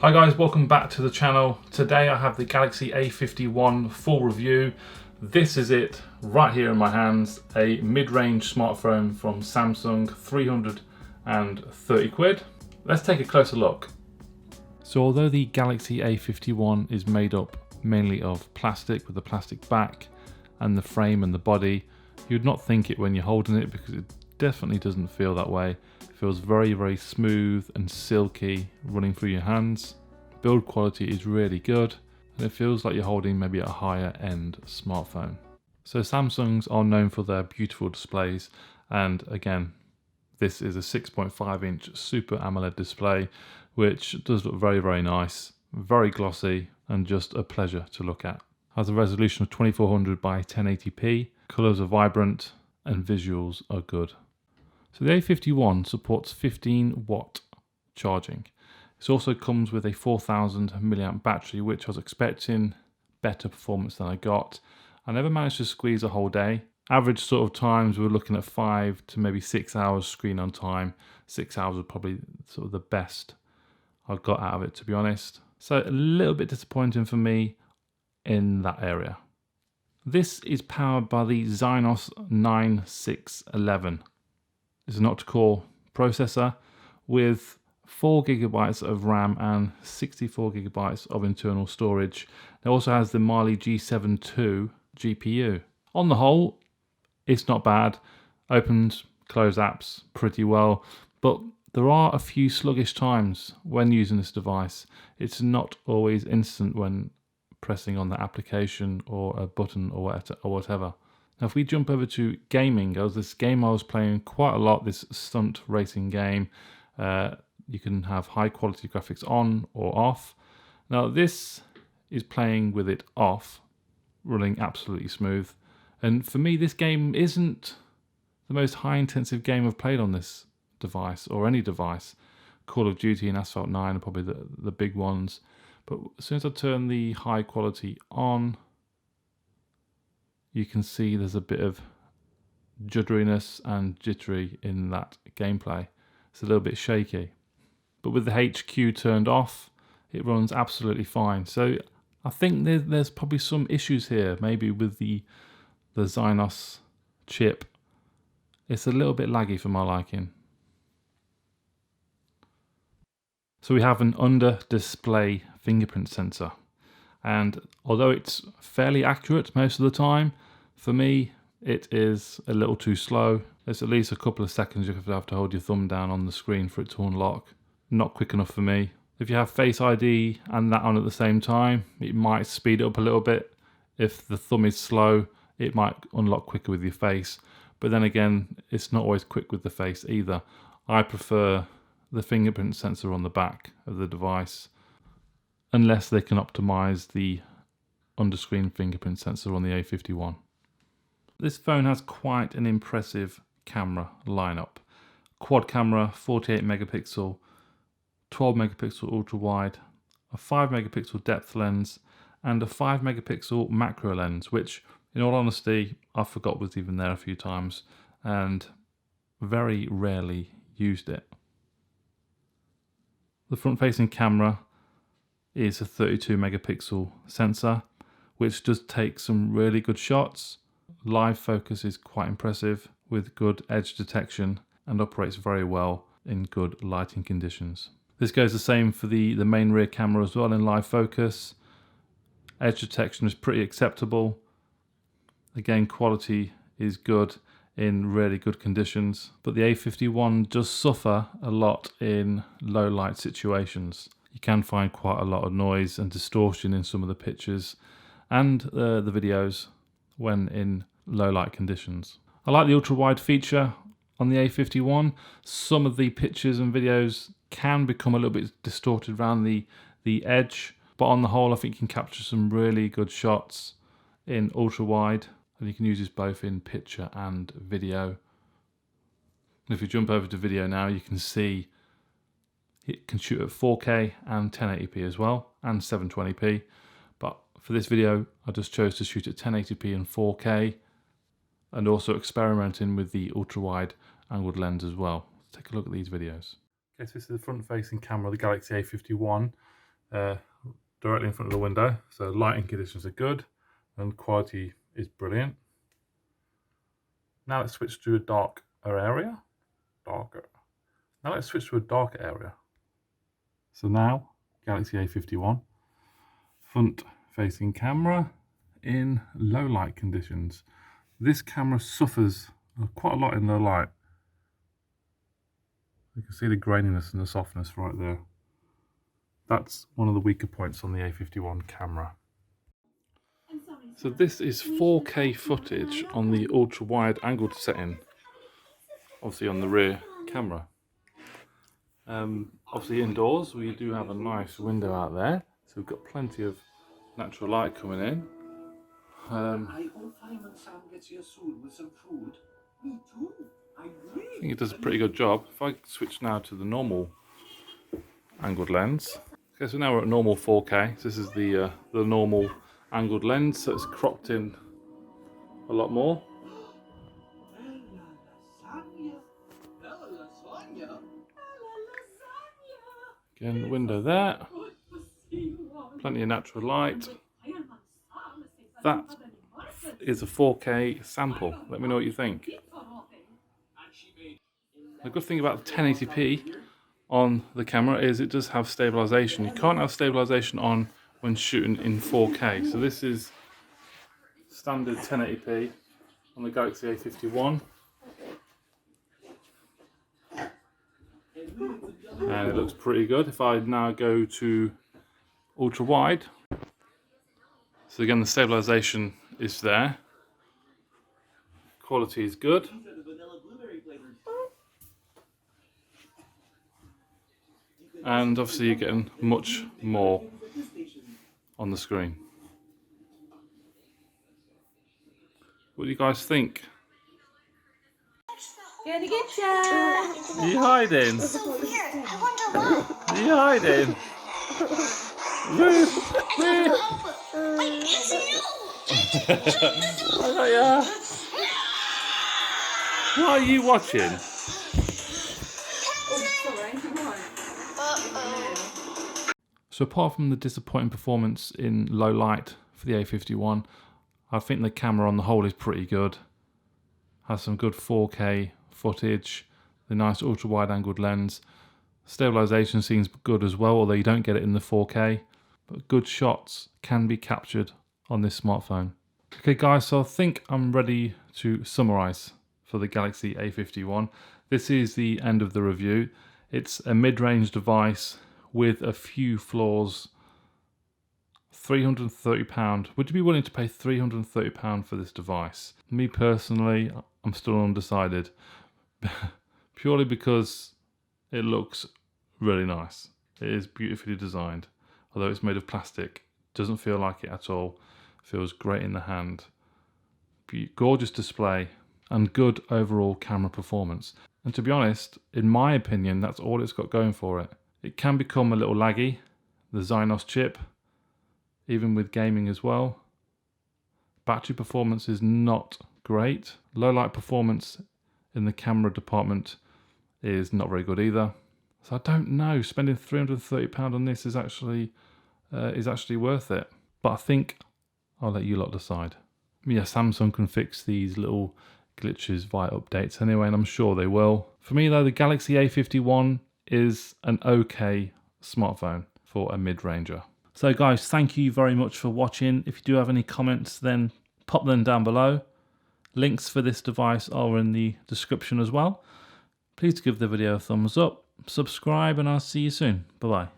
Hi guys, welcome back to the channel. Today I have the Galaxy A51 full review. This is it right here in my hands, a mid-range smartphone from Samsung, 330 quid. Let's take a closer look. So although the Galaxy A51 is made up mainly of plastic with a plastic back and the frame and the body, you'd not think it when you're holding it because it definitely doesn't feel that way. It feels very, very smooth and silky running through your hands. Build quality is really good and it feels like you're holding maybe a higher end smartphone. So Samsungs are known for their beautiful displays, and again, this is a 6.5 inch Super AMOLED display which does look very, very nice, very glossy and just a pleasure to look at. Has a resolution of 2400 by 1080p, colours are vibrant and visuals are good. So the A51 supports 15 watt charging. It also comes with a 4000 milliamp battery, which I was expecting better performance than I got. I never managed to squeeze a whole day. Average sort of times we're looking at 5 to maybe 6 hours screen on time. 6 hours was probably sort of the best I got out of it, to be honest. So a little bit disappointing for me in that area. This is powered by the Exynos 9611. It's an octa-core processor with 4 GB of RAM and 64 GB of internal storage. It also has the Mali G7 II GPU. On the whole, it's not bad. Opens, close apps pretty well, but there are a few sluggish times when using this device. It's not always instant when pressing on the application or a button or whatever. Now if we jump over to gaming, this game I was playing quite a lot, this stunt racing game. You can have high quality graphics on or off. Now this is playing with it off, running absolutely smooth. And for me, this game isn't the most high intensive game I've played on this device or any device. Call of Duty and Asphalt 9 are probably the big ones. But as soon as I turn the high quality on, you can see there's a bit of judderiness and jittery in that gameplay. It's a little bit shaky. But with the HQ turned off, it runs absolutely fine. So I think there's probably some issues here, maybe with the Exynos chip. It's a little bit laggy for my liking. So we have an under-display fingerprint sensor. And although it's fairly accurate most of the time, for me, it is a little too slow. It's at least a couple of seconds you have to hold your thumb down on the screen for it to unlock. Not quick enough for me. If you have Face ID and that on at the same time, it might speed it up a little bit. If the thumb is slow, it might unlock quicker with your face. But then again, it's not always quick with the face either. I prefer the fingerprint sensor on the back of the device, unless they can optimize the under-screen fingerprint sensor on the A51. This phone has quite an impressive camera lineup. Quad camera, 48 megapixel, 12 megapixel ultra wide, a 5 megapixel depth lens, and a 5 megapixel macro lens, which in all honesty I forgot was even there a few times and very rarely used it. The front facing camera is a 32 megapixel sensor, which does take some really good shots. Live focus is quite impressive with good edge detection and operates very well in good lighting conditions. This goes the same for the main rear camera as well in live focus. Edge detection is pretty acceptable. Again, quality is good in really good conditions, but the A51 does suffer a lot in low light situations. You can find quite a lot of noise and distortion in some of the pictures and the videos when in low light conditions. I like the ultra wide feature on the A51. Some of the pictures and videos can become a little bit distorted around the edge, but on the whole I think you can capture some really good shots in ultra wide, and you can use this both in picture and video. And if you jump over to video now, you can see it can shoot at 4K and 1080p as well, and 720p. But for this video, I just chose to shoot at 1080p and 4K, and also experimenting with the ultra wide angled lens as well. Let's take a look at these videos. Okay, so this is the front facing camera of the Galaxy A51. directly in front of the window, so lighting conditions are good and quality is brilliant. Now let's switch to a darker area. Now let's switch to a darker area. So now, Galaxy A51, front facing camera in low light conditions. This camera suffers quite a lot in low light. You can see the graininess and the softness right there. That's one of the weaker points on the A51 camera. So this is 4K footage on the ultra wide angled setting, obviously on the rear camera. Obviously indoors we do have a nice window out there, so we've got plenty of natural light coming in. I think it does a pretty good job. If I switch now to the normal angled lens. Okay, so now we're at normal 4K. So this is the normal angled lens, so it's cropped in a lot more. Again, the window there. Plenty of natural light. That is a 4K sample. Let me know what you think. The good thing about the 1080p on the camera is it does have stabilization. You can't have stabilization on when shooting in 4K. So this is standard 1080p on the Galaxy A51. And it looks pretty good. If I now go to ultra wide, so again the stabilization is there. Quality is good. And obviously you're getting much more on the screen. What do you guys think? Gonna get ya! Are you hiding? So weird. I wonder why. Are you hiding? Wait, I got ya. What are you watching? So apart from the disappointing performance in low light for the A51, I think the camera on the whole is pretty good. Has some good 4K footage, the nice ultra wide angled lens. Stabilization seems good as well, although you don't get it in the 4K. But good shots can be captured on this smartphone. Okay guys, so I think I'm ready to summarize for the Galaxy A51. This is the end of the review. It's a mid-range device with a few flaws. £330. Would you be willing to pay £330 for this device? Me personally, I'm still undecided. Purely because it looks really nice. It is beautifully designed. Although it's made of plastic, doesn't feel like it at all. Feels great in the hand. Gorgeous display and good overall camera performance. And to be honest, in my opinion, that's all it's got going for it. It can become a little laggy, the Exynos chip, even with gaming as well. Battery performance is not great. Low light performance in the camera department is not very good either. So I don't know, spending £330 on this is actually worth it. But I think I'll let you lot decide. Yeah, Samsung can fix these little glitches via updates anyway, and I'm sure they will. For me though, the Galaxy A51 is an okay smartphone for a mid-ranger. So guys, thank you very much for watching. If you do have any comments, then pop them down below. Links for this device are in the description as well. Please give the video a thumbs up, subscribe, and I'll see you soon. Bye-bye.